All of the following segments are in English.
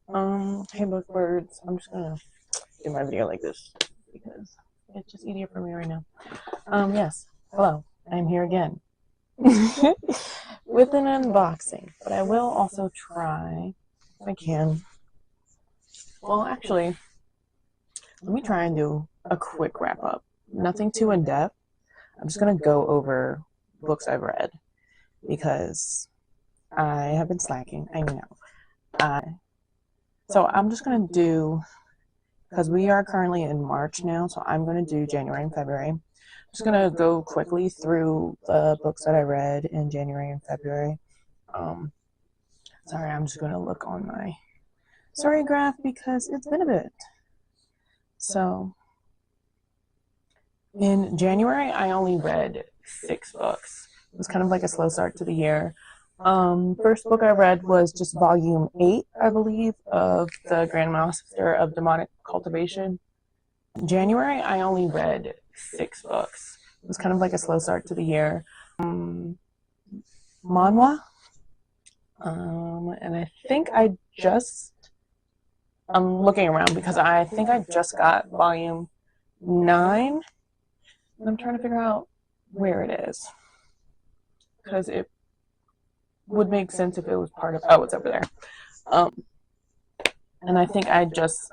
Hey bookbirds, I'm just gonna do my video like this because it's just easier for me right now. Yes, hello, I'm here again with an unboxing, but I will also try, if I can. Well, actually, let me try and do a quick wrap up. Nothing too in depth. I'm just gonna go over books I've read because I have been slacking. I know. So I'm just gonna do, because we are currently in March now, so I'm going to do January and February. I'm just going to go quickly through the books that I read in January and February. Sorry, I'm just going to look on my story graph because it's been a bit. So, in January, I only read 6 books. It was kind of like a slow start to the year. First book I read was just volume 8, I believe, of the Grandmaster of Demonic Cultivation. In January, I only read 6 books. It was kind of like a slow start to the year. Manhwa. And I think I'm looking around because I think I just got volume 9. And I'm trying to figure out where it is. Because it would make sense if it was part of, oh, it's over there. And I think I just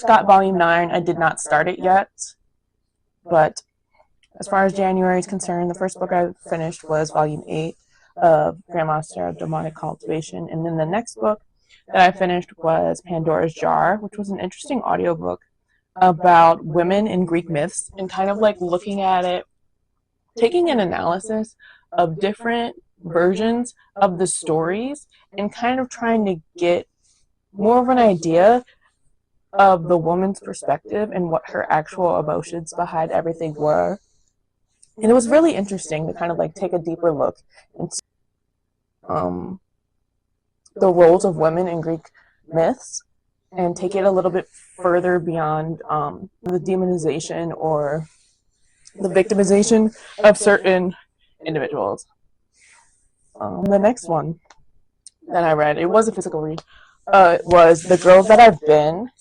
got volume 9. I did not start it yet. But as far as January is concerned, the first book I finished was volume 8 of Grandmaster of Demonic Cultivation. And then the next book that I finished was Pandora's Jar, which was an interesting audiobook about women in Greek myths and kind of like looking at it, taking an analysis of different versions of the stories and kind of trying to get more of an idea of the woman's perspective and what her actual emotions behind everything were. And it was really interesting to kind of like take a deeper look into the roles of women in Greek myths and take it a little bit further beyond the demonization or the victimization of certain individuals. The next one that I read, it was a physical read, was The Girl That I've Been.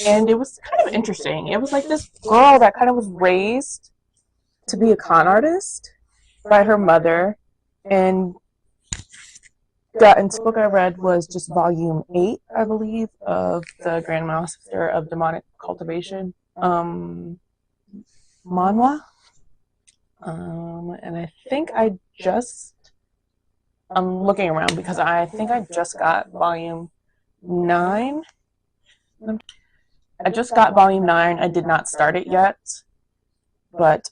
And it was kind of interesting. It was like this girl that kind of was raised to be a con artist by her mother, and got into the book I read was just volume 8, I believe, of the Grandmaster of Demonic Cultivation. Manhwa. And I think I'm looking around because I think I just got volume 9. I just got volume 9. I did not start it yet. But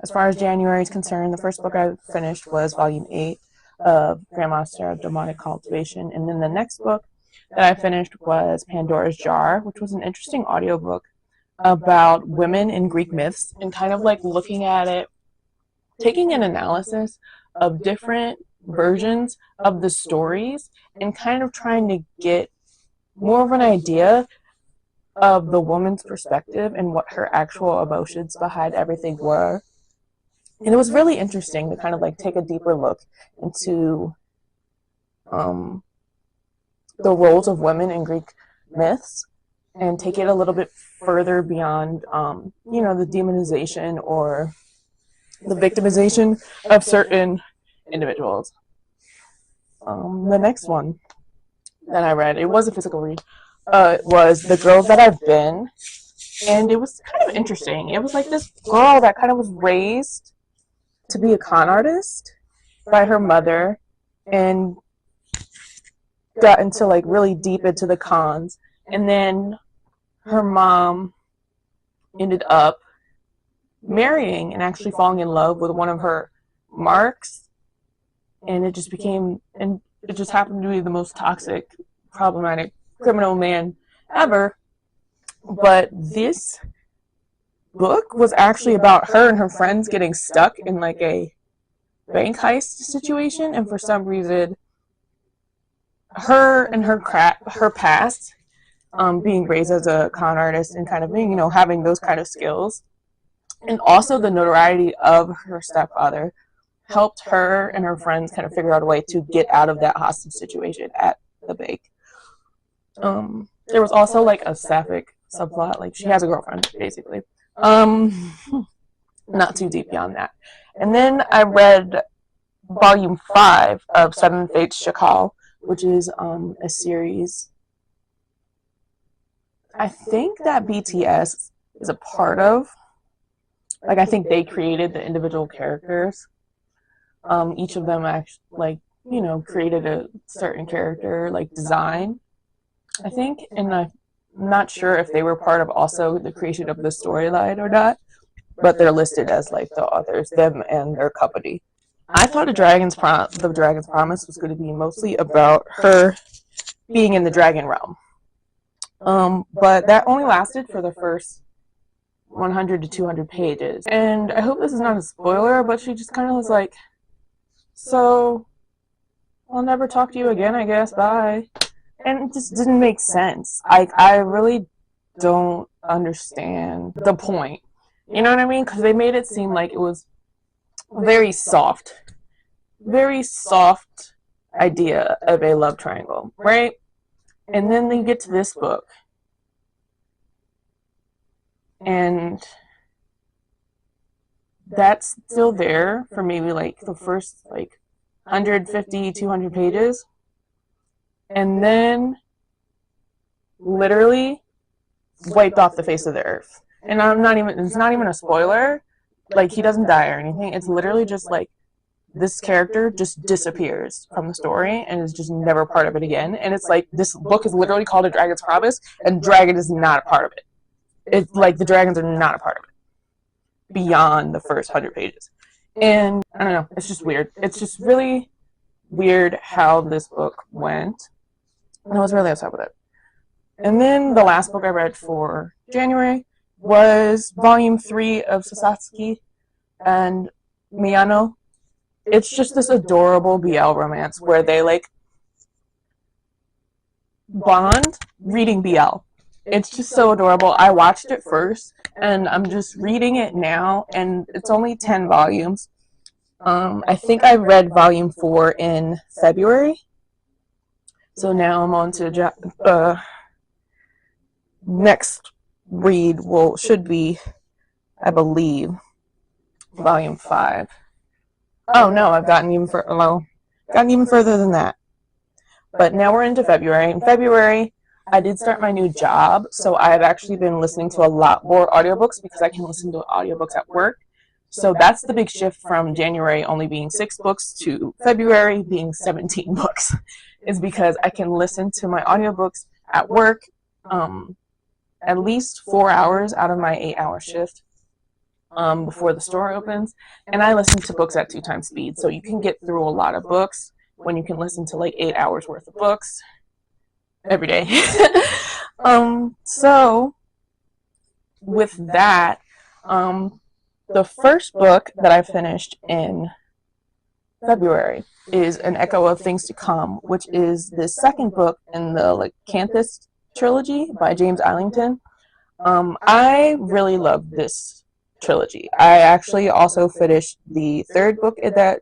as far as January is concerned, the first book I finished was volume 8 of Grandmaster of Demonic Cultivation. And then the next book that I finished was Pandora's Jar, which was an interesting audiobook about women in Greek myths and kind of like looking at it, taking an analysis of different versions of the stories and kind of trying to get more of an idea of the woman's perspective and what her actual emotions behind everything were. And it was really interesting to kind of like take a deeper look into the roles of women in Greek myths and take it a little bit further beyond, the demonization or the victimization of certain individuals. The next one that I read, it was a physical read, was The Girl That I've Been. And it was kind of interesting. It was like this girl that kind of was raised to be a con artist by her mother and got into like really deep into the cons. And then her mom ended up marrying and actually falling in love with one of her marks. And it just happened to be the most toxic, problematic, criminal man ever. But this book was actually about her and her friends getting stuck in like a bank heist situation, and for some reason her and her past, being raised as a con artist and kind of being, having those kind of skills, and also the notoriety of her stepfather, helped her and her friends kind of figure out a way to get out of that hostage situation at the bake. There was also like a sapphic subplot, like she has a girlfriend basically. Not too deep beyond that. And then I read volume 5 of Seven Fates Shakal, which is a series I think that BTS is a part of. Like, I think they created the individual characters. Each of them actually, like, you know, created a certain character, like, design, I think. And I'm not sure if they were part of also the creation of the storyline or not, but they're listed as, like, the authors, them and their company. I thought the Dragon's Promise was going to be mostly about her being in the dragon realm. But that only lasted for the first 100 to 200 pages. And I hope this is not a spoiler, but she just kind of was like, so, I'll never talk to you again, I guess, bye. And it just didn't make sense. I really don't understand the point. You know what I mean? Because they made it seem like it was very soft idea of a love triangle, right? And then they get to this book, and that's still there for maybe like the first like 150, 200 pages, and then literally wiped off the face of the earth. And it's not even a spoiler, like he doesn't die or anything. It's literally just like this character just disappears from the story and is just never part of it again. And it's like, this book is literally called A Dragon's Promise, and dragon is not a part of it. It's like the dragons are not a part of it beyond the first 100 pages. And I don't know, it's just weird. It's just really weird how this book went. And I was really upset with it. And then the last book I read for January was volume 3 of Sasaki and Miyano. It's just this adorable BL romance where they like bond reading BL. It's just so adorable. I watched it first and I'm just reading it now, and it's only 10 volumes. I think I read volume 4 in February. So now I'm on to next read should be, I believe, volume 5. Oh no, I've gotten even further than that. But now we're into February. In February, I did start my new job, so I've actually been listening to a lot more audiobooks because I can listen to audiobooks at work. So that's the big shift from January only being 6 books to February being 17 books, is because I can listen to my audiobooks at work at least 4 hours out of my 8-hour shift before the store opens, and I listen to books at 2 times speed, so you can get through a lot of books when you can listen to like 8 hours worth of books every day. So with that, the first book that I finished in February is An Echo of Things to Come, which is the second book in the like Canthus trilogy by James Islington. I really love this trilogy. I actually also finished the third book in that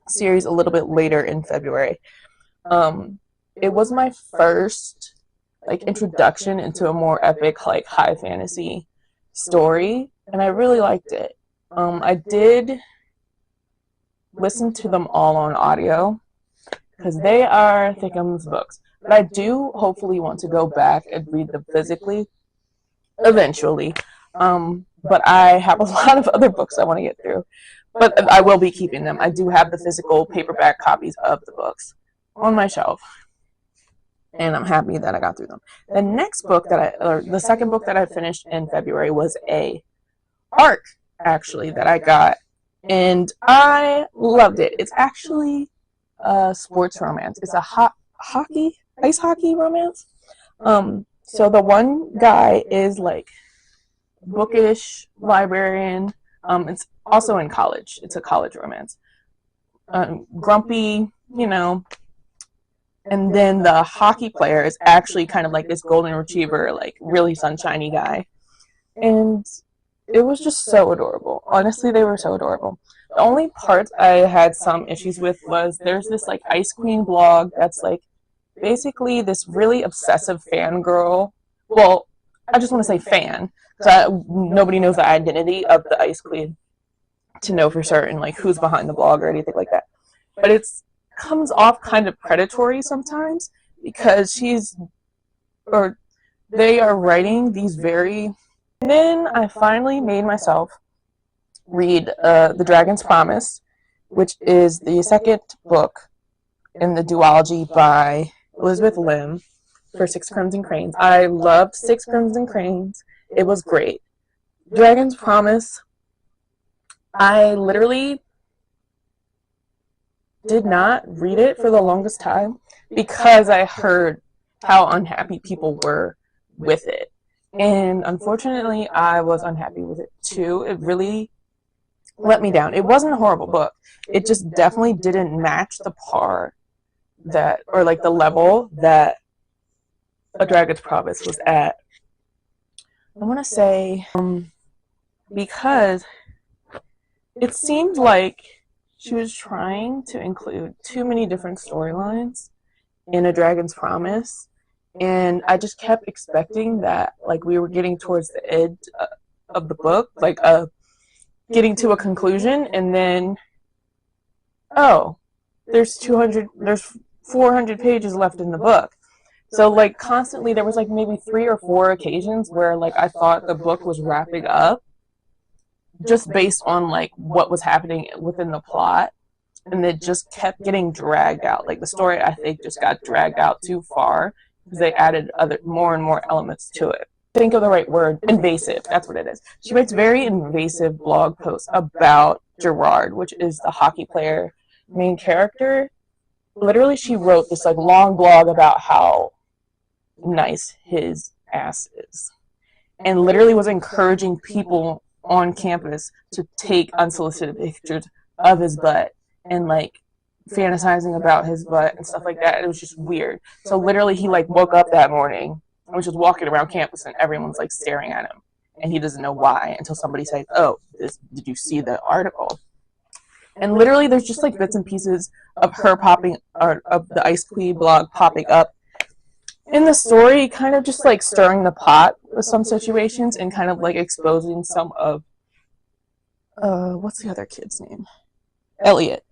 series a little bit later in February. It was my first like introduction into a more epic, like high fantasy story, and I really liked it. I did listen to them all on audio because they are thickums books, but I do hopefully want to go back and read them physically eventually. But I have a lot of other books I want to get through, but I will be keeping them. I do have the physical paperback copies of the books on my shelf, and I'm happy that I got through them. The next book the second book that I finished in February was a arc, actually, that I got, and I loved it. It's actually a sports romance. It's a ice hockey romance. So the one guy is like bookish librarian. It's also in college. It's a college romance. Grumpy, you know. And then the hockey player is actually kind of like this golden retriever, like really sunshiny guy. And it was just so adorable. Honestly, they were so adorable. The only parts I had some issues with was there's this like Ice Queen blog that's like basically this really obsessive fangirl. Well, I just want to say fan because nobody knows the identity of the Ice Queen to know for certain like who's behind the blog or anything like that. But it's comes off kind of predatory sometimes because they are writing these very. And then I finally made myself read The Dragon's Promise, which is the second book in the duology by Elizabeth Lim for Six Crimson Cranes. I loved Six Crimson Cranes. It was great. Dragon's Promise, I literally did not read it for the longest time because I heard how unhappy people were with it. And unfortunately, I was unhappy with it too. It really let me down. It wasn't a horrible book. It just definitely didn't match the par that, or like the level that A Dragon's Promise was at. I want to say, because it seemed like she was trying to include too many different storylines in A Dragon's Promise, and I just kept expecting that like we were getting towards the edge of the book, like getting to a conclusion, and then there's 400 pages left in the book. So like constantly there was like maybe 3 or 4 occasions where like I thought the book was wrapping up just based on like what was happening within the plot, and it just kept getting dragged out. Like the story I think just got dragged out too far because they added more and more elements to it. Think of the right word, invasive, that's what it is. She writes very invasive blog posts about Gerard, which is the hockey player main character. Literally she wrote this like long blog about how nice his ass is, and literally was encouraging people on campus to take unsolicited pictures of his butt and like fantasizing about his butt and stuff like that. It was just weird. So literally he like woke up that morning and was just walking around campus and everyone's like staring at him and he doesn't know why until somebody says, oh, did you see the article? And literally there's just like bits and pieces of her popping, or of the Ice Queen blog popping up in the story, kind of just like stirring the pot with some situations and kind of like exposing some of what's the other kid's name? Elliot.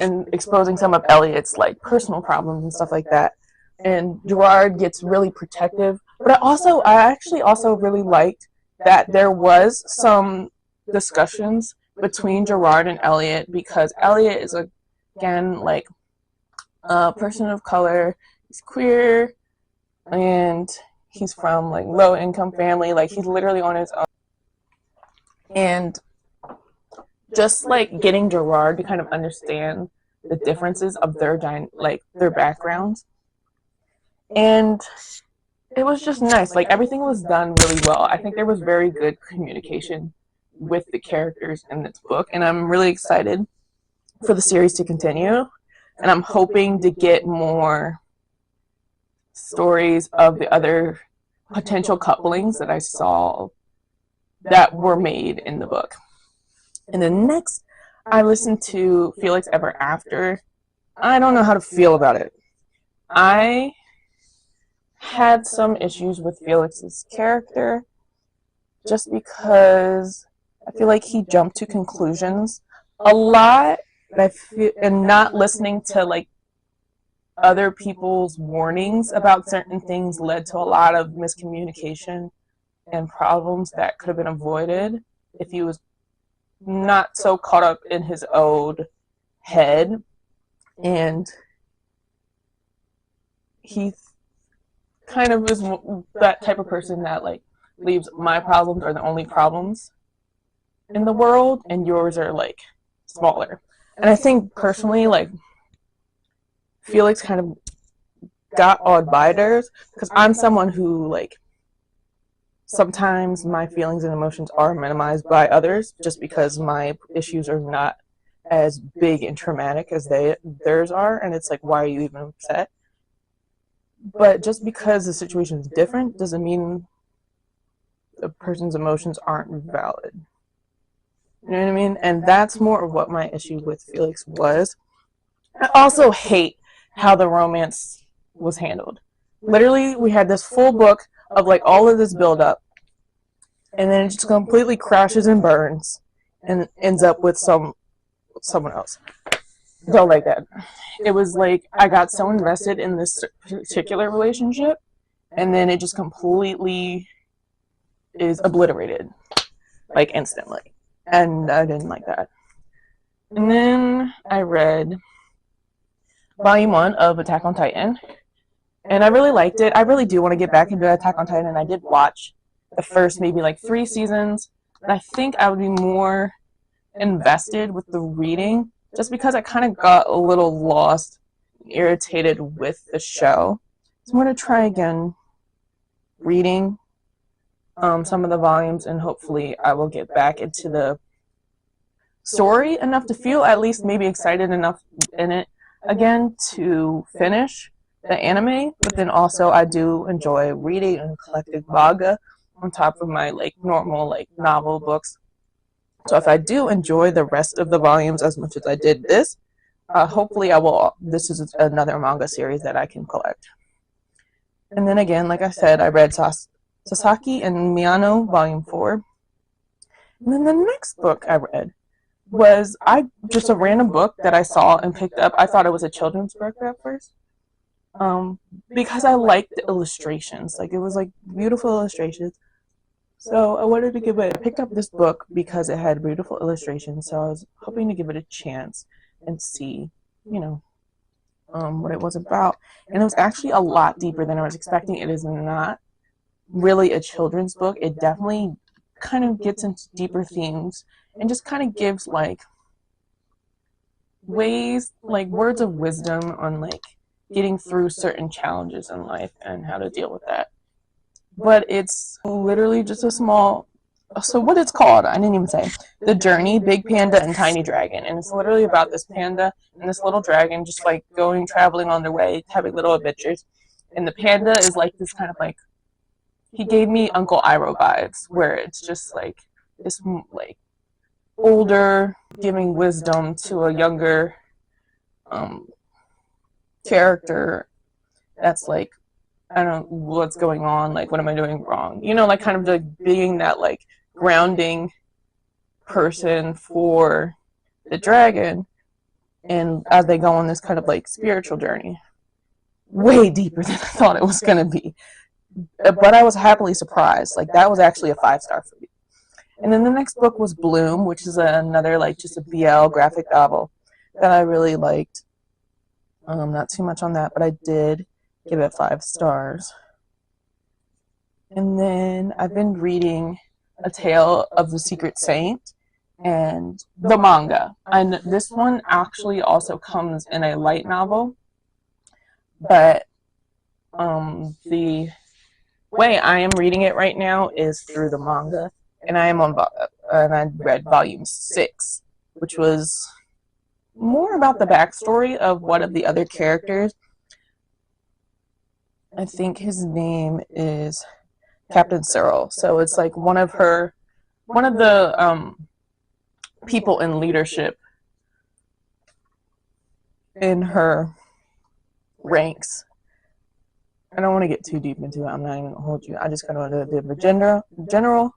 And exposing some of Elliot's like personal problems and stuff like that. And Gerard gets really protective. But I actually also really liked that there was some discussions between Gerard and Elliot, because Elliot is again like a person of color, he's queer, and he's from like low income family, like he's literally on his own. And just like getting Gerard to kind of understand the differences of their backgrounds, and it was just nice. Like everything was done really well. I think there was very good communication with the characters in this book, and I'm really excited for the series to continue, and I'm hoping to get more stories of the other potential couplings that I saw that were made in the book. And then next, I listened to Felix Ever After. I don't know how to feel about it. I had some issues with Felix's character just because I feel like he jumped to conclusions a lot, and not listening to like other people's warnings about certain things led to a lot of miscommunication and problems that could have been avoided if he was not so caught up in his own head. And he kind of is that type of person that like believes my problems are the only problems in the world and yours are like smaller. And I think personally like Felix kind of got odd biters because I'm someone who like sometimes my feelings and emotions are minimized by others just because my issues are not as big and traumatic as theirs are, and it's like, why are you even upset? But just because the situation is different doesn't mean the person's emotions aren't valid. You know what I mean? And that's more of what my issue with Felix was. I also hate how the romance was handled. Literally, we had this full book of like all of this build up, and then it just completely crashes and burns and ends up with someone else. Don't like that. It was like I got so invested in this particular relationship, and then it just completely is obliterated, like instantly. And I didn't like that. And then I read Volume 1 of Attack on Titan, and I really liked it. I really do want to get back into Attack on Titan. I did watch the first maybe like 3 seasons, and I think I would be more invested with the reading just because I kind of got a little lost, irritated with the show. So I'm going to try again reading some of the volumes, and hopefully I will get back into the story enough to feel at least maybe excited enough in it again to finish the anime. But then also I do enjoy reading and collecting manga on top of my like normal like novel books. So if I do enjoy the rest of the volumes as much as I did this, hopefully I will. This is another manga series that I can collect. And then again, like I said, I read Sasaki and Miyano Volume 4. And then the next book I read was just a random book that I saw and picked up. I thought it was a children's book at first, because I liked the illustrations. Like it was like beautiful illustrations. So I wanted to give it. I picked up this book because it had beautiful illustrations. So I was hoping to give it a chance and see, you know, what it was about. And it was actually a lot deeper than I was expecting. It is not really a children's book. It definitely kind of gets into deeper themes and just kind of gives like ways, like words of wisdom on like getting through certain challenges in life and how to deal with that. But it's literally just a small, so what it's called, I didn't even say, The Journey, Big Panda and Tiny Dragon. And it's literally about this panda and this little dragon just like traveling on their way, having little adventures. And the panda is like this kind of like, he gave me Uncle Iroh vibes, where it's just like this like older giving wisdom to a younger character that's like, I don't know what's going on, like what am I doing wrong, you know, like kind of like being that like grounding person for the dragon. And as they go on this kind of like spiritual journey, way deeper than I thought it was going to be, but I was happily surprised. Like that was actually a 5-star for me. And then the next book was Bloom, which is another like just a BL graphic novel that I really liked. Not too much on that, but I did give it 5 stars. And then I've been reading A Tale of the Secret Saint and the manga. And this one actually also comes in a light novel, but the way I am reading it right now is through the manga, and I read volume 6, which was more about the backstory of one of the other characters. I think his name is Captain Cyril. So it's like one of the people in leadership in her ranks. I don't want to get too deep into it. I'm not even gonna hold you. I just kind of want to give a general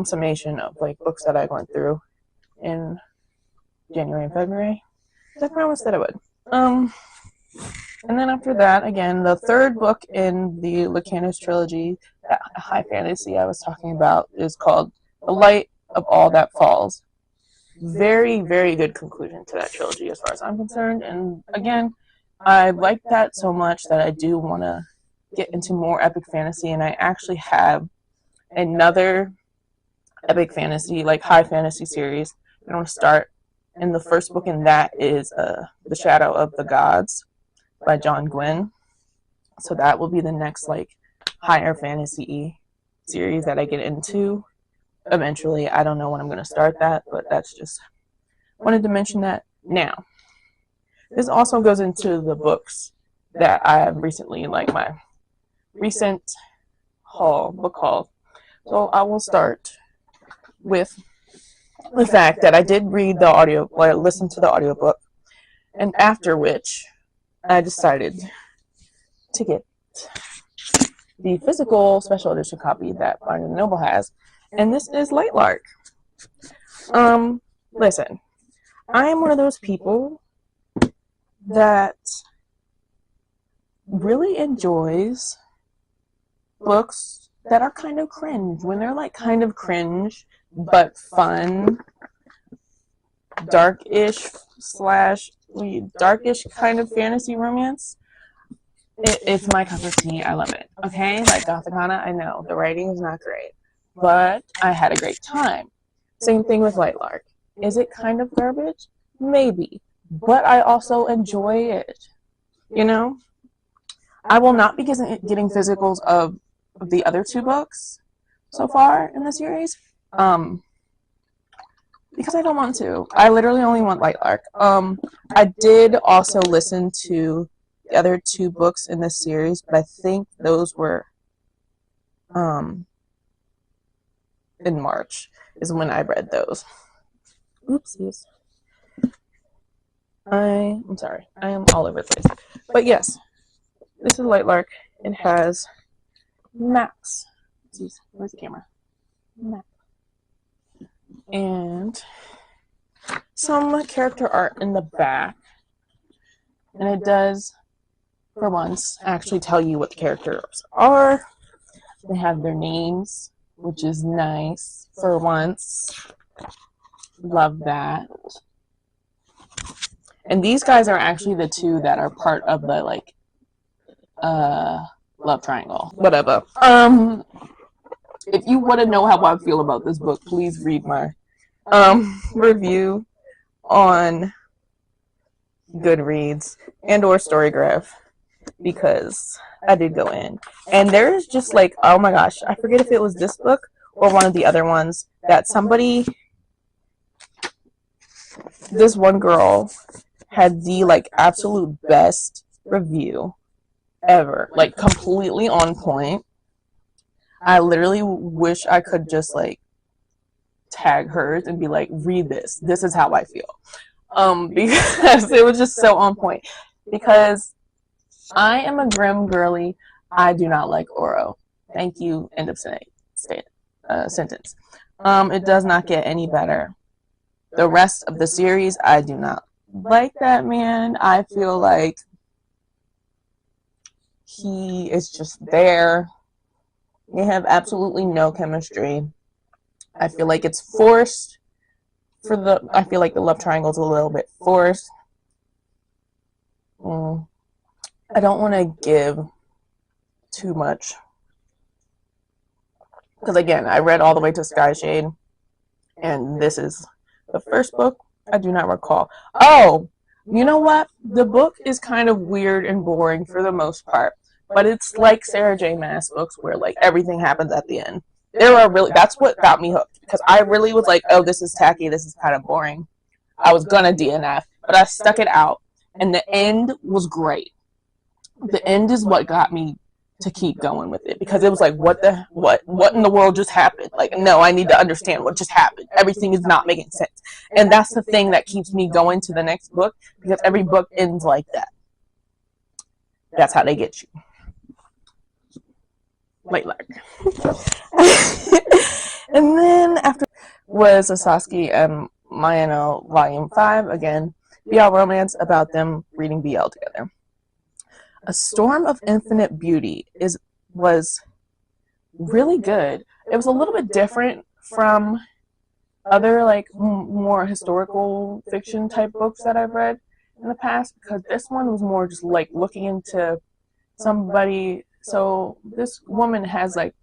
summation of like books that I went through in January and February. I promised that I would. And then after that, again, the third book in the Lucanus trilogy, that high fantasy I was talking about, is called The Light of All That Falls. Very, very good conclusion to that trilogy as far as I'm concerned. And again, I like that so much that I do want to get into more epic fantasy, and I actually have another epic fantasy, like high fantasy series I want to start. And the first book in that is The Shadow of the Gods by John Gwynne. So that will be the next like higher fantasy series that I get into eventually. I don't know when I'm going to start that, but that's just wanted to mention that. Now, this also goes into the books that I have recently, like my recent book haul. So I will start with the fact that I did read the audio, or I listened to the audiobook, and after which I decided to get the physical special edition copy that Barnes & Noble has, and this is Light Lark. Listen, I am one of those people that really enjoys books that are kind of cringe. When they're like kind of cringe, but fun, darkish kind of fantasy romance, it's my cup of tea. I love it. Okay, like Gothicana, I know the writing is not great, but I had a great time. Same thing with Light Lark. Is it kind of garbage? Maybe, but I also enjoy it. You know, I will not be getting physicals of the other two books so far in the series, because I don't want to. I literally only want Light Lark. I did also listen to the other two books in this series, but I think those were in March is when I read those. Oopsies. I'm sorry. I am all over the place. But yes, this is Light Lark. It has maps. Where's the camera? Map. And some character art in the back. And it does, for once, actually tell you what the characters are. They have their names, which is nice for once. Love that. And these guys are actually the two that are part of the like love triangle. Whatever. If you want to know how I feel about this book, please read my review on Goodreads and or Storygraph, because I did go in. And there's just like, oh my gosh, I forget if it was this book or one of the other ones that this one girl had the like absolute best review ever, like completely on point. I literally wish I could just like tag hers and be like, read this. This is how I feel. Because it was just so on point. Because I am a grim girly. I do not like Oro. Thank you. End of sentence. It does not get any better. The rest of the series, I do not like that man. I feel like he is just there. They have absolutely no chemistry. I feel like it's forced. I feel like the love triangle is a little bit forced. I don't want to give too much, because again, I read all the way to Sky Shade, and this is the first book. I do not recall. Oh, you know what? The book is kind of weird and boring for the most part, but it's like Sarah J. Maas books where like everything happens at the end. That's what got me hooked, because I really was like, oh, this is tacky, this is kind of boring. I was gonna DNF, but I stuck it out, and the end was great. The end is what got me to keep going with it, because it was like, what in the world just happened? Like, no, I need to understand what just happened. Everything is not making sense. And that's the thing that keeps me going to the next book, because every book ends like that. That's how they get you. Light Lark. And then after was Sasaki and Mayano Volume 5, again, BL romance about them reading BL together. A Storm of Infinite Beauty was really good. It was a little bit different from other like more historical fiction type books that I've read in the past, because this one was more just like looking into somebody. So this woman has like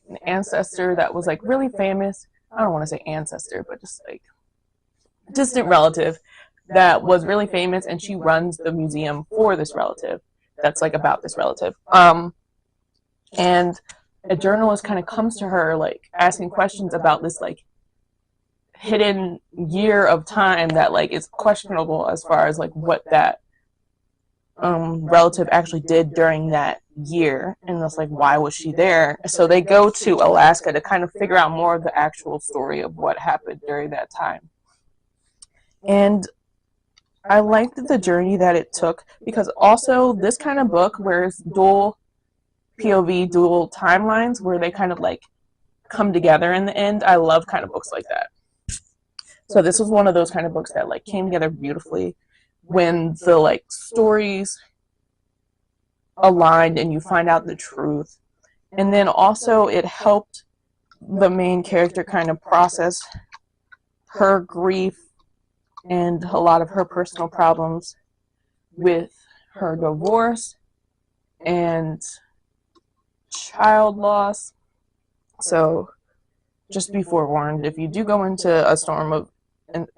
an ancestor that was like really famous. I don't want to say ancestor, but just like distant relative that was really famous, and she runs the museum for this relative that's like about this relative. And a journalist kind of comes to her like asking questions about this like hidden year of time that like is questionable as far as like what that relative actually did during that year. And it's like, why was she there? So they go to Alaska to kind of figure out more of the actual story of what happened during that time. And I liked the journey that it took, because also this kind of book where it's dual POV, dual timelines, where they kind of like come together in the end. I love kind of books like that. So this was one of those kind of books that like came together beautifully when the like stories aligned and you find out the truth. And then also it helped the main character kind of process her grief and a lot of her personal problems with her divorce and child loss. So just be forewarned, if you do go into A Storm of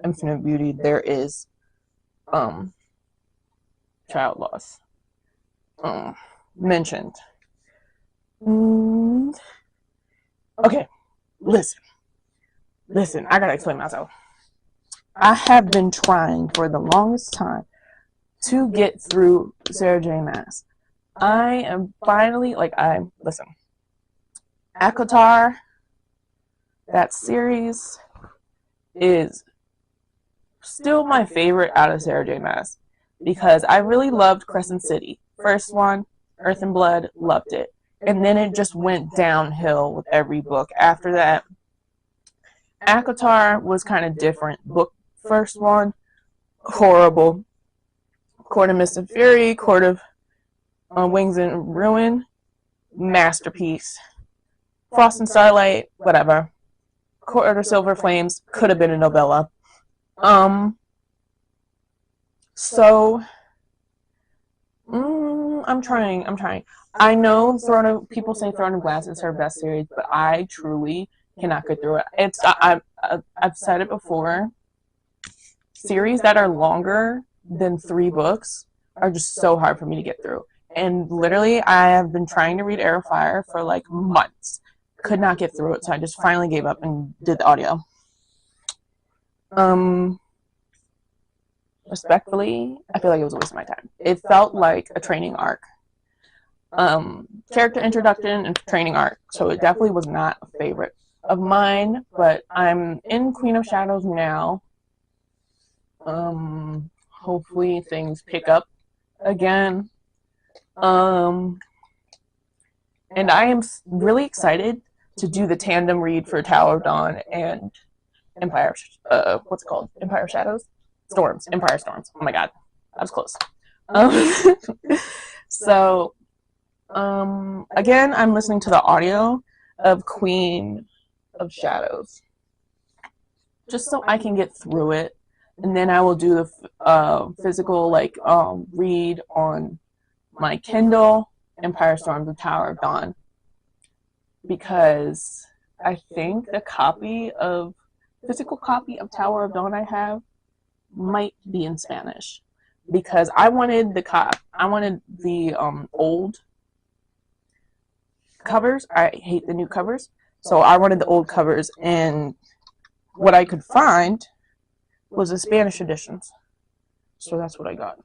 Infinite Beauty, there is child loss mentioned. Okay, listen, I gotta explain myself. I have been trying for the longest time to get through Sarah J. Maas. I am finally, listen, ACOTAR, that series is still my favorite out of Sarah J. Maas, because I really loved Crescent City. First one, Earth and Blood, loved it. And then it just went downhill with every book. After that, ACOTAR was kind of different. Book first one, horrible. Court of Mist and Fury, Court of Wings and Ruin, masterpiece. Frost and Starlight, whatever. Court of Silver Flames could have been a novella. So I'm trying. I know people say Throne of Glass is her best series, but I truly cannot get through it. I've said it before. Series that are longer than 3 books are just so hard for me to get through. And literally, I have been trying to read Air of Fire for like months. Could not get through it, so I just finally gave up and did the audio. Respectfully, I feel like it was a waste of my time. It felt like a training arc. Character introduction and training arc, so it definitely was not a favorite of mine, but I'm in Queen of Shadows now. Hopefully things pick up again. And I am really excited to do the tandem read for Tower of Dawn and Empire, Empire Shadows? Empire Storms. Oh my god, that was close. So, again, I'm listening to the audio of Queen of Shadows, just so I can get through it, and then I will do the physical read on my Kindle, Empire Storms and Tower of Dawn, because I think the physical copy of Tower of Dawn I have might be in Spanish, because I wanted the old covers. I hate the new covers, so I wanted the old covers, and what I could find was the Spanish editions, so that's what I got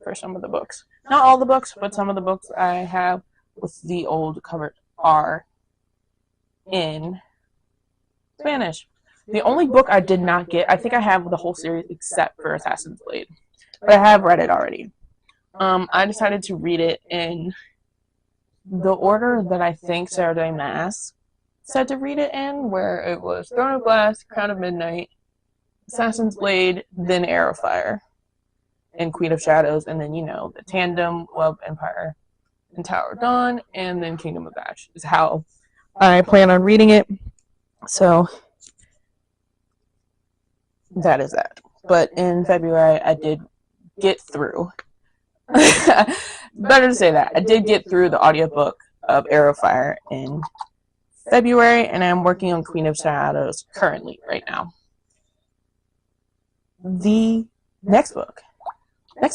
for some of the books. Not all the books, but some of the books I have with the old cover are in Spanish. The only book I did not get, I think I have the whole series except for Assassin's Blade, but I have read it already. I decided to read it in the order that I think Sarah J. Maas said to read it in, where it was Throne of Glass, Crown of Midnight, Assassin's Blade, then Air of Fire, and Queen of Shadows, and then, the tandem of Empire and Tower of Dawn, and then Kingdom of Ash is how I plan on reading it. So that is that. But in February, I did get through. Better to say that. I did get through the audiobook of Air of Fire in February, and I'm working on Queen of Shadows currently right now. The next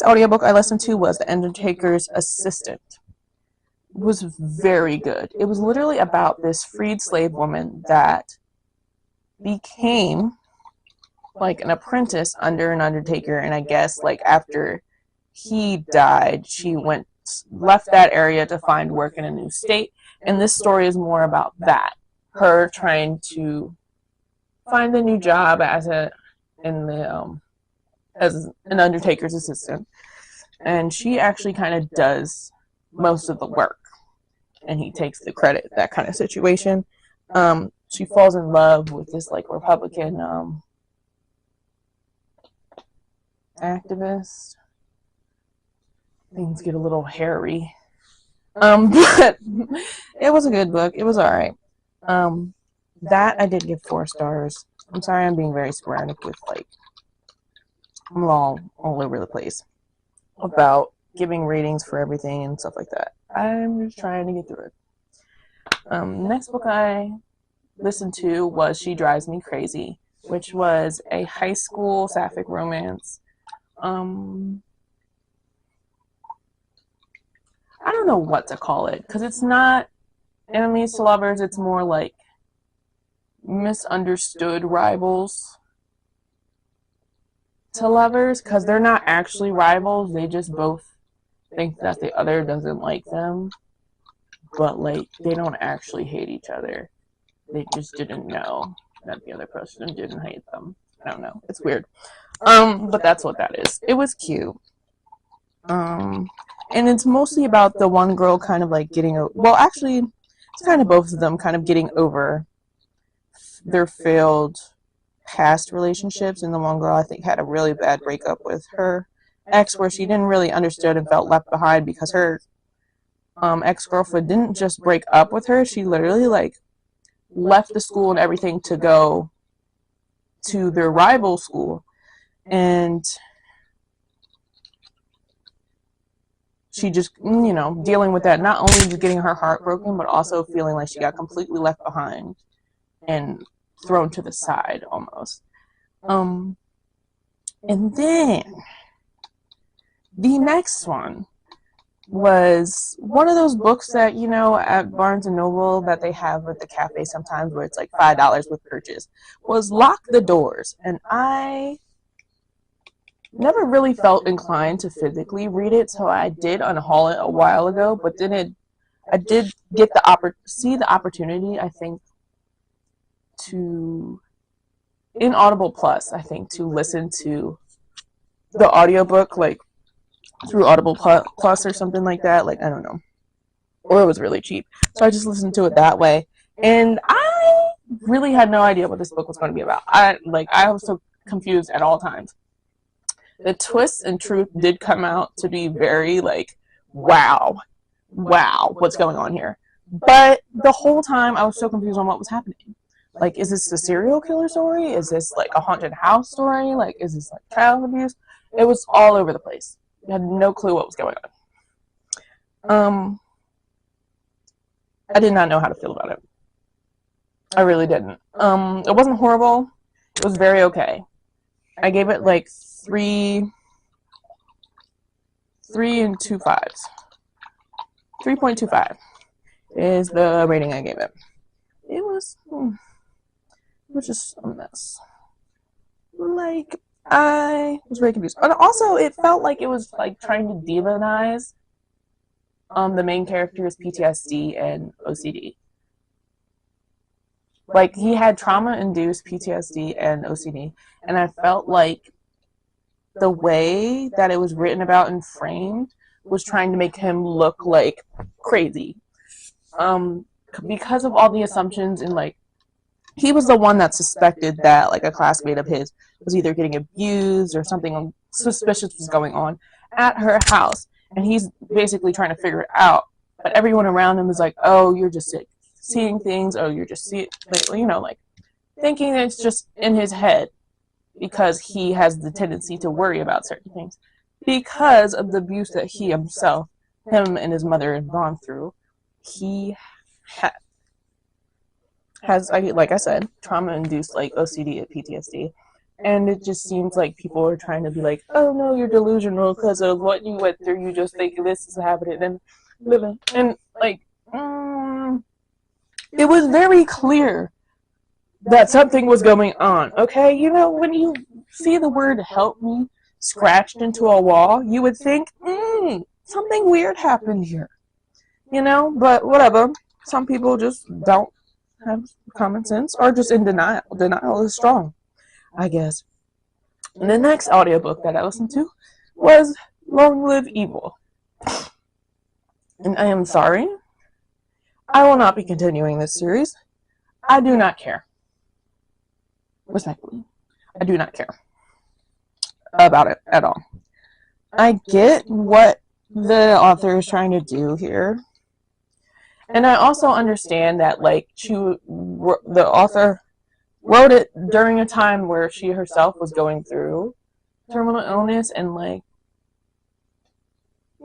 audiobook I listened to was The Undertaker's Assistant. It was very good. It was literally about this freed slave woman that became like an apprentice under an undertaker, and I guess after he died. She left that area to find work in a new state, and this story is more about that, her trying to find a new job as an undertaker's assistant, and she actually kind of does most of the work, and he takes the credit, that kind of situation. She falls in love with this like Republican activist. Things get a little hairy. But it was a good book. It was alright. That I did give 4 stars. I'm sorry I'm being very sporadic with like, I'm all over the place about giving ratings for everything and stuff like that. I'm just trying to get through it. Next book I listened to was She Drives Me Crazy, which was a high school sapphic romance. I don't know what to call it, because it's not enemies to lovers, it's more like misunderstood rivals to lovers, because they're not actually rivals, they just both think that the other doesn't like them, but like they don't actually hate each other. They just didn't know that the other person didn't hate them. I don't know. It's weird. But that's what that is. It was cute. And it's mostly about the one girl kind of like getting over, well, actually, it's kind of both of them kind of getting over their failed past relationships. And the one girl, I think, had a really bad breakup with her ex where she didn't really understand and felt left behind because her ex-girlfriend didn't just break up with her. She literally like left the school and everything to go to their rival school, and she just, you know, dealing with that, not only just getting her heart broken, but also feeling like she got completely left behind and thrown to the side almost. And then the next one was one of those books that, you know, at Barnes and Noble that they have at the cafe sometimes where it's like $5 with purchase, was Lock the Doors. And I never really felt inclined to physically read it, so I did unhaul it a while ago, but then I did get the opportunity, I think, in Audible Plus, I think, to listen to the audiobook, like, through Audible Plus or something like that, like, I don't know, or it was really cheap, so I just listened to it that way, and I really had no idea what this book was going to be about. I was so confused at all times. The twist and truth did come out to be very like, wow, what's going on here? But the whole time I was so confused on what was happening. Like, is this a serial killer story? Is this like a haunted house story? Like, is this like child abuse? It was all over the place. I had no clue what was going on. I did not know how to feel about it. I really didn't. It wasn't horrible. It was very okay. I gave it like 3 and 2/5. 3.25 is the rating I gave it. It was just a mess. Like, I was very confused. And also, it felt like it was like trying to demonize the main character's PTSD and OCD. Like, he had trauma-induced PTSD and OCD, and I felt like the way that it was written about and framed was trying to make him look like crazy. Because of all the assumptions, and like, he was the one that suspected that like a classmate of his was either getting abused or something suspicious was going on at her house, and he's basically trying to figure it out, but everyone around him is like, oh, you're just seeing things, oh, you're just like thinking that it's just in his head, because he has the tendency to worry about certain things because of the abuse that him and his mother have gone through. He has, like I said, trauma-induced like OCD and PTSD, and it just seems like people are trying to be like, oh no, you're delusional because of what you went through, you just think this is happening and living, and like, it was very clear that something was going on, okay? You know, when you see the word help me scratched into a wall, you would think, something weird happened here. You know, but whatever. Some people just don't have common sense or just in denial. Denial is strong, I guess. And the next audiobook that I listened to was Long Live Evil. And I am sorry, I will not be continuing this series. I do not care. Respectfully, I do not care about it at all. I get what the author is trying to do here. And I also understand that, like, the author wrote it during a time where she herself was going through terminal illness and, like,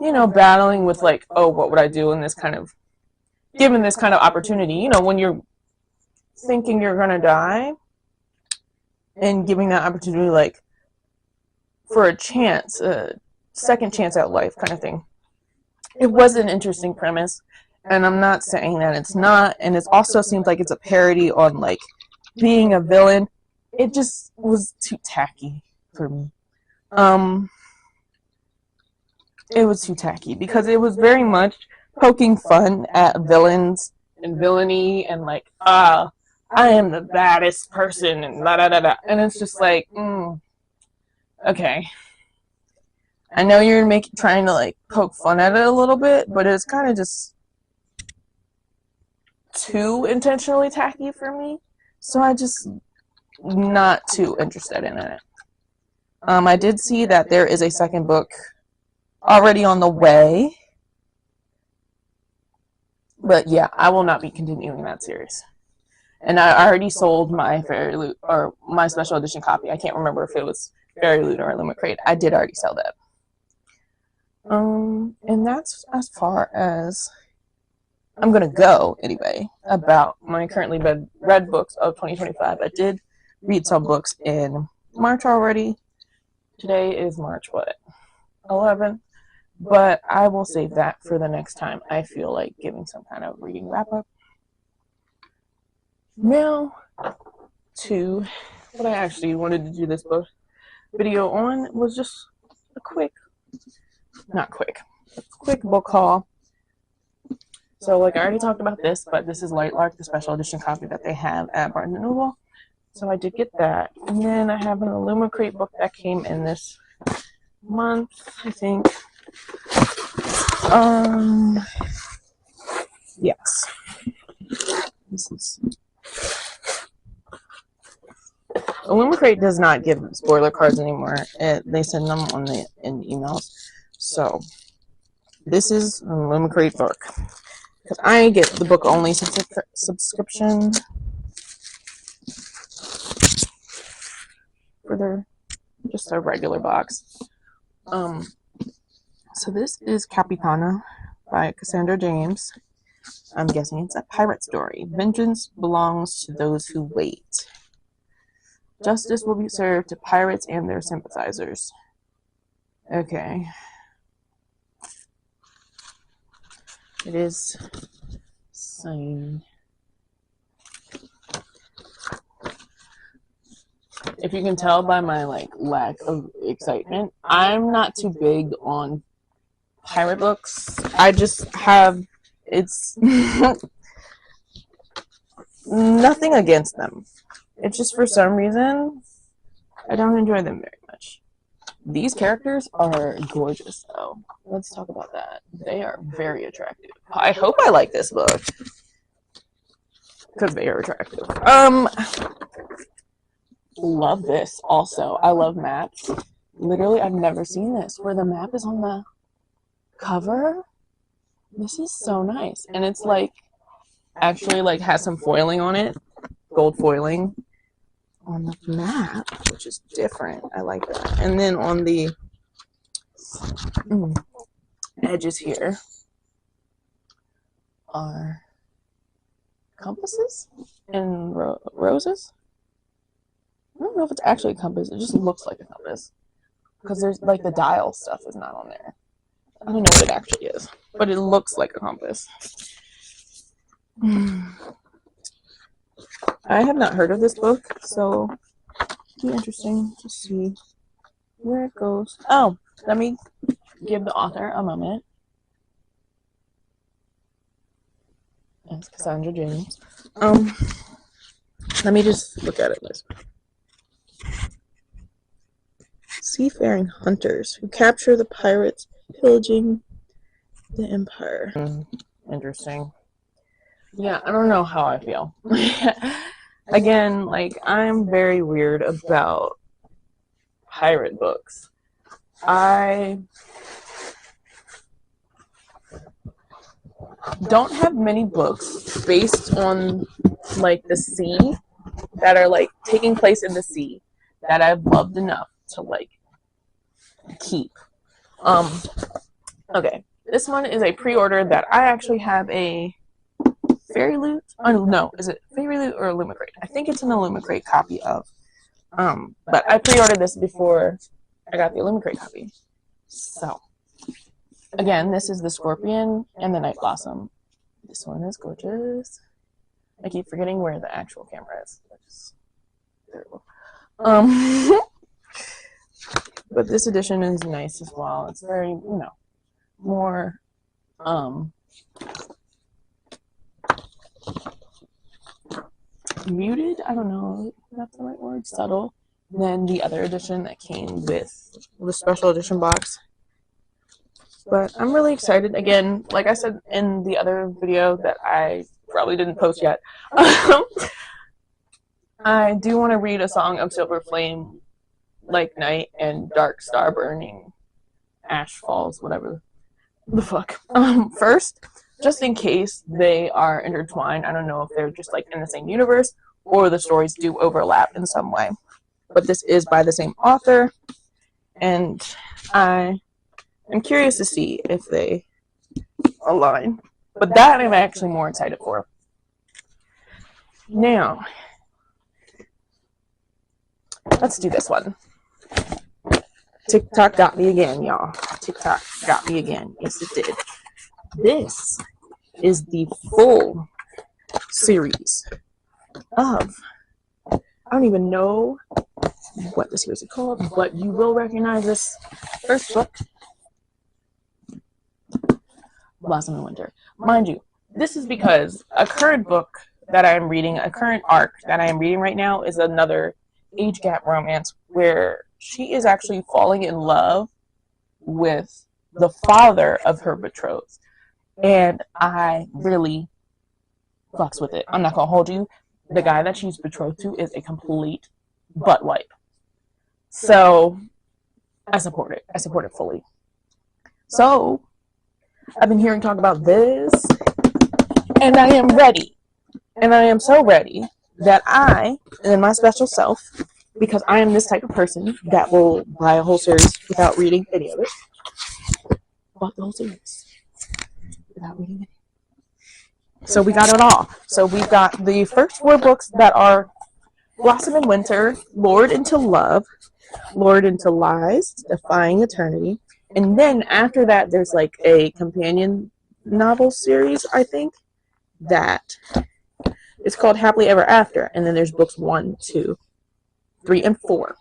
you know, battling with, like, oh, what would I do in this kind of, given this kind of opportunity, you know, when you're thinking you're going to die and giving that opportunity, like, for a chance, a second chance at life kind of thing. It was an interesting premise. And I'm not saying that it's not. And it also seems like it's a parody on, like, being a villain. It just was too tacky for me. It was too tacky because it was very much poking fun at villains and villainy and, like, I am the baddest person and la da da da. And it's just like, okay. I know you're trying to, like, poke fun at it a little bit, but it's kind of just too intentionally tacky for me, so I just not too interested in it. I did see that there is a second book already on the way, but yeah, I will not be continuing that series. And I already sold my Fairy Loot or my special edition copy. I can't remember if it was Fairy Loot or Illumicrate. Crate. I did already sell that. And that's as far as I'm going to go, anyway, about my currently read books of 2025. I did read some books in March already. Today is March, 11th? But I will save that for the next time I feel like giving some kind of reading wrap-up. Now, to what I actually wanted to do this book video on was just a quick book haul. So, like, I already talked about this, but this is Light Lark, the special edition copy that they have at Barnes & Noble. So I did get that. And then I have an Illumicrate book that came in this month, I think. Yes. Illumicrate does not give spoiler cards anymore. They send them in emails. So, this is an Illumicrate book. Because I get the book only subscription for just a regular box. So this is Capitana by Cassandra James. I'm guessing it's a pirate story. Vengeance belongs to those who wait. Justice will be served to pirates and their sympathizers. Okay. It is signed. If you can tell by my, like, lack of excitement, I'm not too big on pirate books. I just have, it's nothing against them. It's just for some reason, I don't enjoy them very much. These characters are gorgeous, though. Let's talk about that. They are very attractive. I hope I like this book. Because they are attractive. Love this also. I love maps. Literally, I've never seen this, where the map is on the cover. This is so nice. And it's, like, actually, like, has some foiling on it. Gold foiling on the map, which is different. I like that. And then on the edges here are compasses and roses. I don't know if it's actually a compass. It just looks like a compass. Because there's, like, the dial stuff is not on there. I don't know what it actually is. But it looks like a compass. I have not heard of this book, so it'll be interesting to see where it goes. Oh, let me give the author a moment. That's Cassandra James. Let me just look at it this way. Seafaring hunters who capture the pirates pillaging the empire. Interesting. Yeah, I don't know how I feel. Again, like, I'm very weird about pirate books. I don't have many books based on, like, the sea that are, like, taking place in the sea that I've loved enough to, like, keep. Okay, this one is a pre-order that I actually have a Fairy Loot. Oh no, is it Fairy Loot or Illumicrate? I think it's an Illumicrate copy of. But I pre-ordered this before I got the Illumicrate copy. So, again, this is the Scorpion and the Night Blossom. This one is gorgeous. I keep forgetting where the actual camera is. It's terrible. But this edition is nice as well. It's very, more, muted, I don't know if that's the right word, subtle, than the other edition that came with the special edition box. But I'm really excited. Again, like I said in the other video that I probably didn't post yet, I do want to read A Song of Silver Flame, Like Night, and Dark Star Burning, Ash Falls, whatever the fuck, first, just in case they are intertwined. I don't know if they're just, like, in the same universe or the stories do overlap in some way. But this is by the same author, and I am curious to see if they align. But that I'm actually more excited for. Now, let's do this one. TikTok got me again, y'all. TikTok got me again. Yes, it did. This is the full series of, I don't even know what the series is called, but you will recognize this first book, Blossom in Winter. Mind you, this is because a current book that I am reading, a current arc that I am reading right now, is another age gap romance where she is actually falling in love with the father of her betrothed. And I really fucks with it. I'm not gonna hold you. The guy that she's betrothed to is a complete butt wipe. So I support it. I support it fully. So I've been hearing talk about this, and I am ready. And I am so ready that I, in my special self, because I am this type of person that will buy a whole series without reading any of it, bought the whole series without reading it. So we got it all. So we've got the first 4 books that are Blossom in Winter, Lured into Love, Lured into Lies, Defying Eternity, and then after that there's like a companion novel series, I think, that it's called Happily Ever After, and then there's books 1, 2, 3, and 4.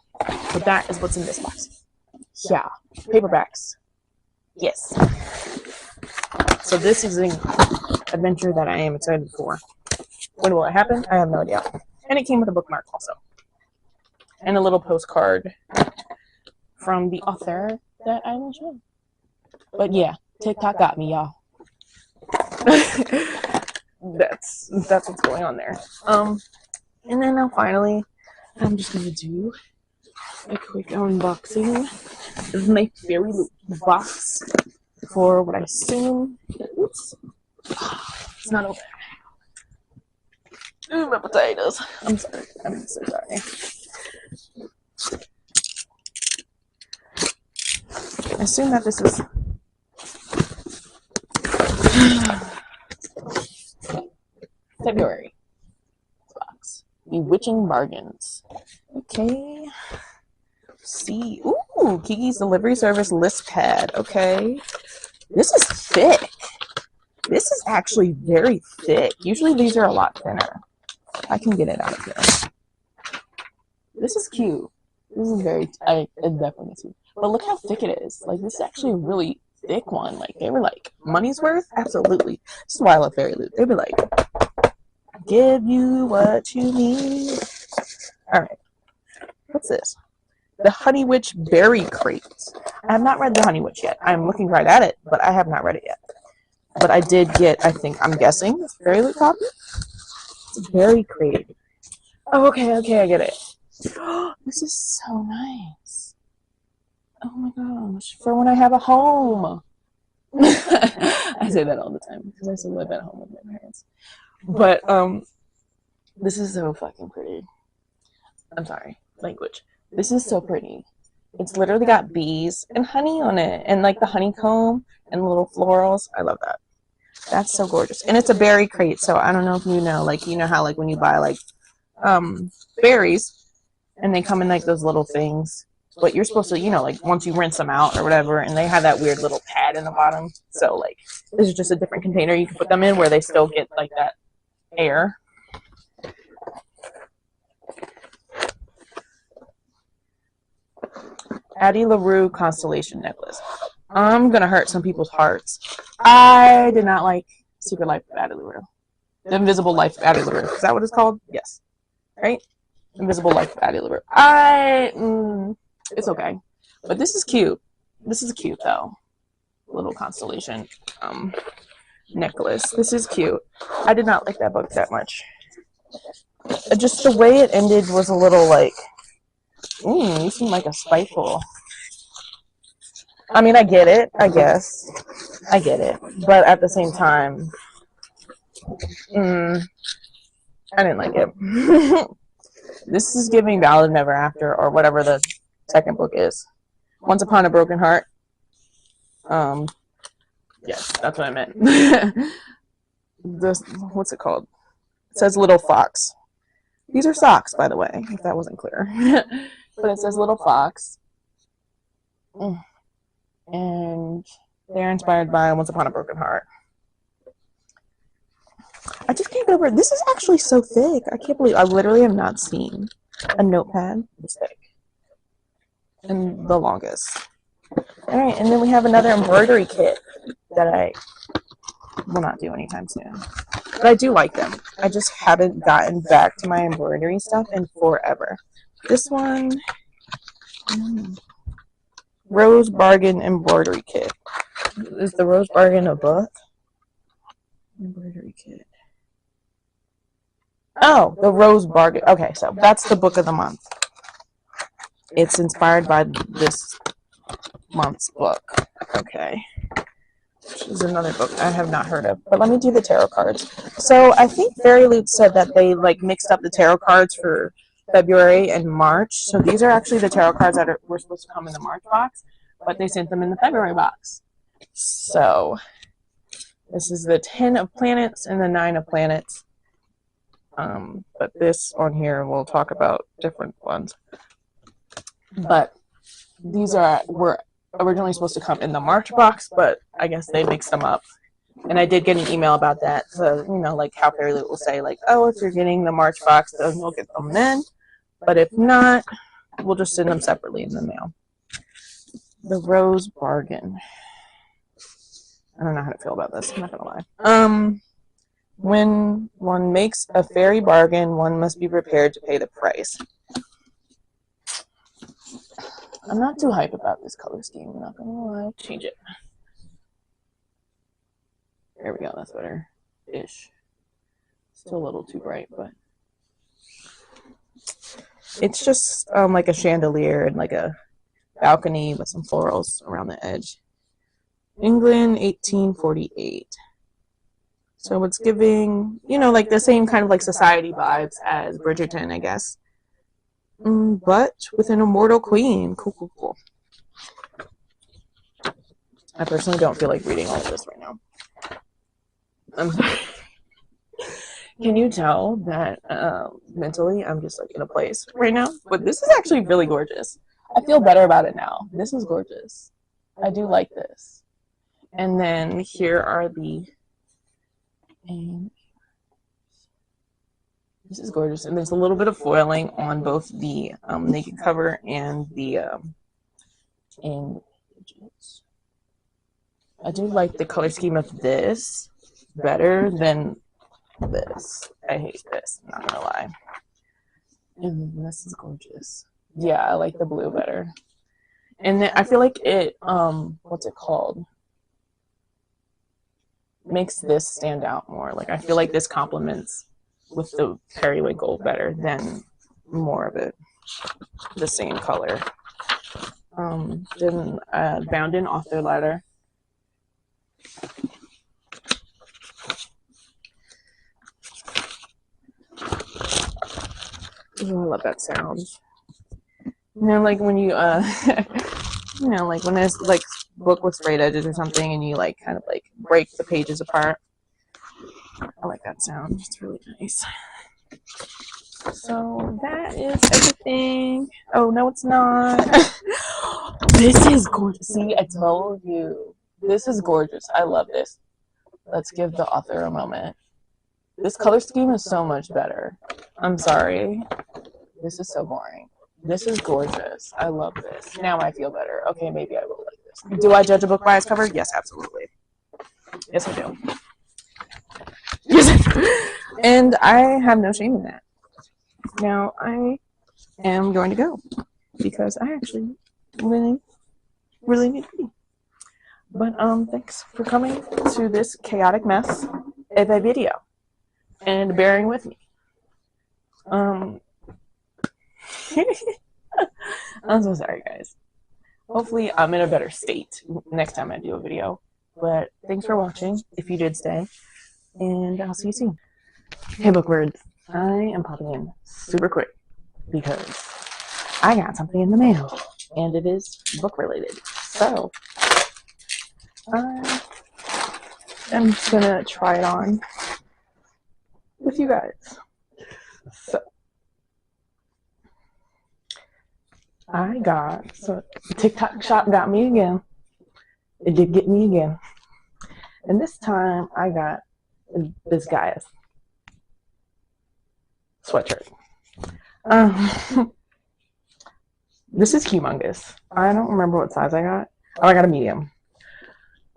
So that is what's in this box. Yeah, paperbacks. Yes. So this is an adventure that I am excited for. When will it happen? I have no idea. And it came with a bookmark also. And a little postcard from the author that I will show. But yeah, TikTok got me, y'all. That's what's going on there. And then now finally, I'm just gonna do a quick unboxing of my Fairy Loot box for what I assume. Oops, it's not open. Ooh, my potatoes. I'm sorry. I'm so sorry. I assume that this is February box. Bewitching Bargains. Okay. See. Ooh, Kiki's Delivery Service list pad. Okay. This is thick. This is actually very thick. Usually these are a lot thinner. I can get it out of here. This is cute. This is very, it definitely is. But look how thick it is. Like, this is actually a really thick one. Like, they were like, money's worth? Absolutely. This is why I love Fairy Loot. They'd be like, give you what you need. Alright. What's this? The Honey Witch Berry Crate. I have not read the Honey Witch yet. I'm looking right at it, but I have not read it yet. But I did get, I think, I'm guessing, this Fairy Loot copy? It's a Berry Crate. Oh, okay, I get it. This is so nice. Oh my gosh. For when I have a home. I say that all the time because I still live at home with my parents. But, this is so fucking pretty. I'm sorry, language. This is so pretty. It's literally got bees and honey on it, and like the honeycomb and little florals. I love that. That's so gorgeous. And it's a berry crate, so I don't know if you know, like, you know how like when you buy like berries and they come in like those little things, but you're supposed to, you know, like once you rinse them out or whatever, and they have that weird little pad in the bottom. So like this is just a different container you can put them in where they still get like that air. Addie LaRue Constellation Necklace. I'm gonna hurt some people's hearts. I did not like Secret Life of Addie LaRue. The Invisible Life of Addie LaRue. Is that what it's called? Yes. Right? Invisible Life of Addie LaRue. It's okay. But this is cute. This is cute though. Little constellation necklace. This is cute. I did not like that book that much. Just the way it ended was a little like, you seem like a spiteful. I mean, I get it, I guess. I get it. But at the same time, I didn't like it. This is giving Ballad of Never After, or whatever the second book is. Once Upon a Broken Heart. Yes, that's what I meant. This, what's it called? It says Little Fox. These are socks, by the way, if that wasn't clear. But it says Little Fox. And they're inspired by Once Upon a Broken Heart. I just can't get over it. This is actually so thick. I can't believe I literally have not seen a notepad this thick in the longest. Alright, and then we have another embroidery kit that I will not do anytime soon. But I do like them. I just haven't gotten back to my embroidery stuff in forever. This one, Rose Bargain Embroidery Kit. Is the Rose Bargain a book? Embroidery Kit. Oh, the Rose Bargain. Okay, so that's the book of the month. It's inspired by this month's book. Okay. Which is another book I have not heard of. But let me do the tarot cards. So I think Fairy Loot said that they like mixed up the tarot cards for February and March. So these are actually the tarot cards that were supposed to come in the March box, but they sent them in the February box. So this is the 10 of Planets and the 9 of Planets. But this on here we'll talk about different ones. But these were originally supposed to come in the March box, but I guess they mixed them up. And I did get an email about that. So, you know, like how Fairy Loot will say, like, oh, if you're getting the March box, then we'll get them then. But if not, we'll just send them separately in the mail. The Rose Bargain. I don't know how to feel about this. I'm not gonna lie. When one makes a fairy bargain, one must be prepared to pay the price. I'm not too hype about this color scheme. I'm not gonna lie. Change it. There we go. That's better-ish. Still a little too bright, but it's just like a chandelier and like a balcony with some florals around the edge. England, 1848. So it's giving, you know, like the same kind of like society vibes as Bridgerton, I guess. But with an immortal queen. Cool. I personally don't feel like reading all of this right now. I'm sorry. Can you tell that mentally I'm just like in a place right now? But this is actually really gorgeous. I feel better about it now. This is gorgeous. I do like this. And then here are the This is gorgeous, and there's a little bit of foiling on both the naked cover and the images. I do like the color scheme of this better than this. I hate this, I'm not gonna lie. And this is gorgeous. Yeah, I like the blue better. And then I feel like it, what's it called? Makes this stand out more. Like, I feel like this complements with the periwinkle better than more of it the same color. Then bound in author letter. Oh, I love that sound. You know, like when you you know, like when there's like book with frayed edges or something, and you like kind of like break the pages apart. I like that sound. It's really nice. So that is everything. Oh no, it's not. This is gorgeous. See, I told you. This is gorgeous. I love this. Let's give the author a moment. This color scheme is so much better. I'm sorry. This is so boring. This is gorgeous. I love this. Now I feel better. Okay, maybe I will like this. Do I judge a book by its cover? Yes, absolutely. Yes, I do. Yes. And I have no shame in that. Now I am going to go because I actually really need to be. But thanks for coming to this chaotic mess of a video and bearing with me. I'm so sorry, guys. Hopefully I'm in a better state next time I do a video. But thanks for watching, if you did stay, and I'll see you soon. Hey, bookwords. I am popping in super quick because I got something in the mail, and it is book related. So I'm just gonna try it on with you guys. So so TikTok shop got me again. It did get me again. And this time I got this guy's sweatshirt. This is humongous. I don't remember what size I got. Oh, I got a medium.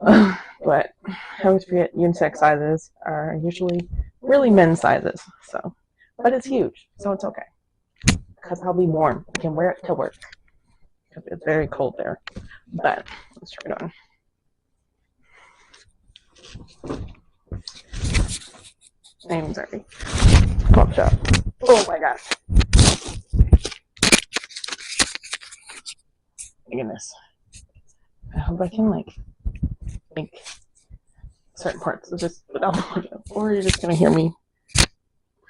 But I always forget unisex sizes are usually really men's sizes. So, but it's huge, so it's okay. Because I'll be warm. I can wear it to work. Because it's very cold there. But let's try it on. I'm sorry. Popped up. Oh my gosh. My goodness. I hope I can like make certain parts of this without the window. Or you're just gonna hear me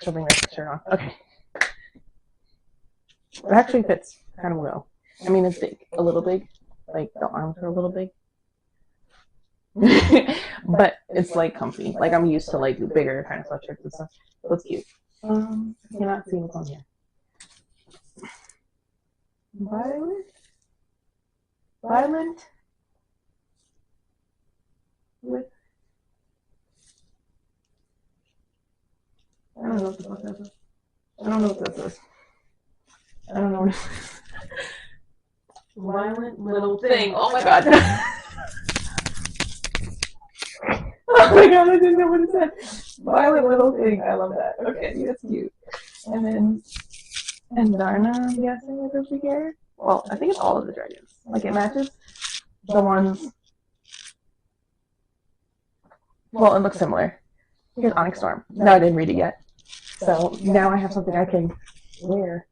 shoving my shirt on. Okay. It actually fits kind of well. I mean, it's big, a little big. Like the arms are a little big. But it's like comfy. Like I'm used to like bigger kind of sweatshirts and stuff. So it's cute. I cannot see what's on here. Violet? With I don't know what the fuck that is. I don't know what that is. I don't know what it is. Violent little thing. Oh my god. Oh my god, I didn't know what it said. Violent little thing. I love that. Okay, that's cute. And then Darna, I'm guessing, is over here. Well, I think it's all of the dragons. Like it matches the ones. Well, it looks similar. Here's Onyx Storm. No, I didn't read it yet. So now I have something I can wear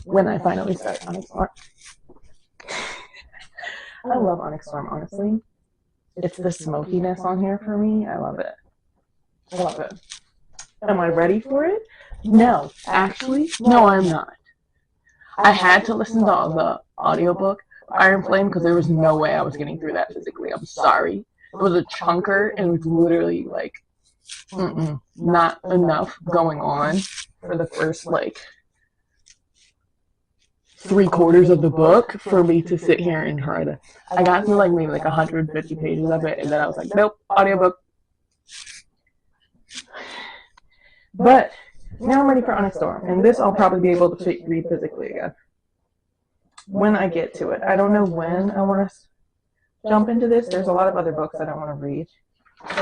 when I finally start Onyx Storm. I love Onyx Storm, honestly. It's the smokiness on here for me. I love it. I love it. Am I ready for it? No. Actually, no, I'm not. I had to listen to the audiobook Iron Flame because there was no way I was getting through that physically. I'm sorry. It was a chunker and it was literally like not enough going on for the first like 3/4 of the book for me to sit here and try to. I got through like maybe like 150 pages of it, and then I was like, nope, audiobook. But Now I'm ready for Onyx Storm, and this I'll probably be able to read physically again when I get to it. I don't know when I want to jump into this. There's a lot of other books I don't want to read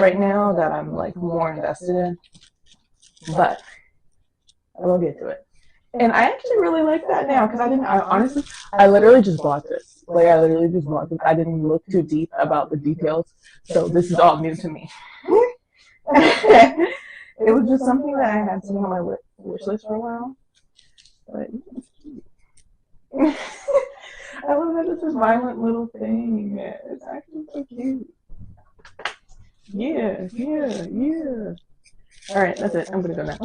right now that I'm like more invested in, but I will get to it. And I actually really like that now because I literally just bought this. Like, I literally just bought this. I didn't look too deep about the details, so this is all new to me. It was just something that I had sitting on my wish list for a while. But I love that it's this violent little thing. It's actually so cute. Yeah, yeah, yeah. All right, that's it. I'm gonna go now.